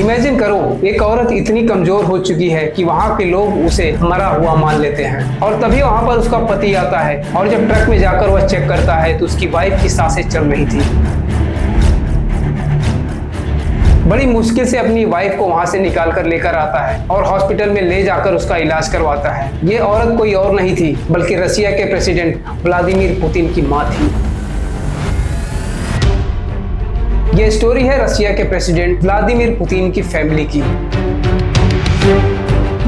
Imagine करो, एक औरत इतनी कमजोर हो चुकी है कि वहाँ के लोग उसे मरा हुआ मान लेते हैं। और तभी वहाँ पर उसका पति आता है और जब ट्रक में जाकर वह चेक करता है तो उसकी वाइफ की सांसें चल रही थी। बड़ी मुश्किल से अपनी वाइफ को वहां से निकाल कर लेकर आता है और हॉस्पिटल में ले जाकर उसका इलाज करवाता है। ये औरत कोई और नहीं थी बल्कि रसिया के प्रेसिडेंट व्लादिमीर पुतिन की मां थी। ये स्टोरी है रसिया के प्रेसिडेंट व्लादिमीर पुतिन की फैमिली की।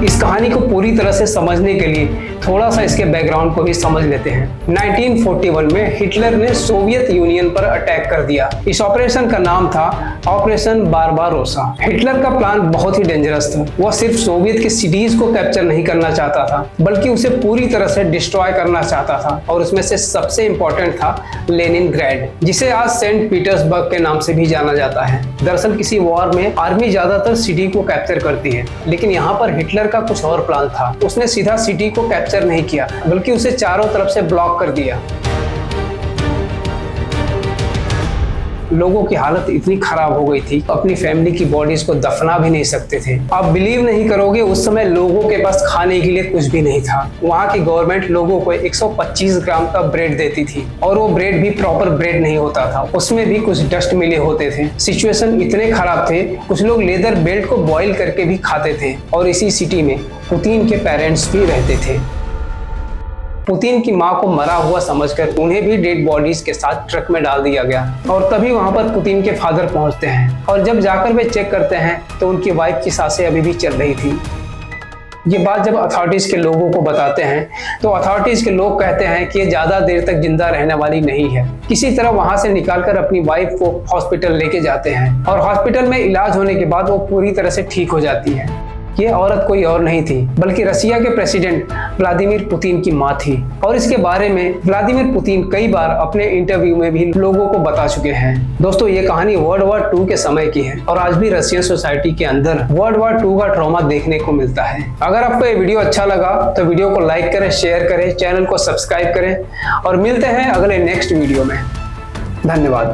इस कहानी को पूरी तरह से समझने के लिए थोड़ा सा इसके बैकग्राउंड को भी समझ लेते हैं। 1941 में हिटलर ने सोवियत यूनियन पर अटैक कर दिया। इस ऑपरेशन का नाम था ऑपरेशन बारबारोसा। हिटलर का प्लान बहुत ही डेंजरस था। वह सिर्फ सोवियत की सिटीज को कैप्चर नहीं करना चाहता था बल्कि उसे पूरी तरह से डिस्ट्रॉय करना चाहता था। और उसमें से सबसे इंपॉर्टेंट था लेनिनग्राड, जिसे आज सेंट पीटर्सबर्ग के नाम से भी जाना जाता है। दरअसल किसी वॉर में आर्मी ज्यादातर सिटी को कैप्चर करती है, लेकिन यहाँ पर हिटलर का कुछ और प्लान था। उसने सीधा सिटी को कैप्चर नहीं किया बल्कि उसे चारों तरफ से ब्लॉक कर दिया। लोगों की हालत इतनी खराब हो गई थी, अपनी फैमिली की बॉडीज को दफना भी नहीं सकते थे। आप बिलीव नहीं करोगे, उस समय लोगों के पास खाने के लिए कुछ भी नहीं था। वहाँ की गवर्नमेंट लोगों को 125 ग्राम का ब्रेड देती थी और वो ब्रेड भी प्रॉपर ब्रेड नहीं होता था, उसमें भी कुछ डस्ट मिले होते थे। सिचुएशन इतने खराब थे, कुछ लोग लेदर बेल्ट को बॉईल करके भी खाते थे। और इसी सिटी में पुतिन के पेरेंट्स भी रहते थे। पुतिन की मां को मरा हुआ समझकर उन्हें भी डेड बॉडीज के साथ ट्रक में डाल दिया गया। और तभी वहां पर पुतिन के फादर पहुंचते हैं और जब जाकर वे चेक करते हैं तो उनकी वाइफ की सांसें अभी भी चल रही थी। ये बात जब अथॉरिटीज के लोगों को बताते हैं तो अथॉरिटीज के लोग कहते हैं कि ये ज्यादा देर तक जिंदा रहने वाली नहीं है। किसी तरह वहां से निकालकर अपनी वाइफ को हॉस्पिटल लेके जाते हैं और हॉस्पिटल में इलाज होने के बाद वो पूरी तरह से ठीक हो जाती है। ये औरत कोई और नहीं थी बल्कि रसिया के प्रेसिडेंट व्लादिमीर पुतिन की मां थी। और इसके बारे में व्लादिमीर पुतिन कई बार अपने इंटरव्यू में भी लोगों को बता चुके हैं। दोस्तों, ये कहानी वर्ल्ड वॉर 2 के समय की है और आज भी रशियन सोसाइटी के अंदर वर्ल्ड वॉर 2 का ट्रॉमा देखने को मिलता है। अगर आपको ये वीडियो अच्छा लगा तो वीडियो को लाइक करें, शेयर करें, चैनल को सब्सक्राइब करें और मिलते हैं अगले नेक्स्ट वीडियो में। धन्यवाद।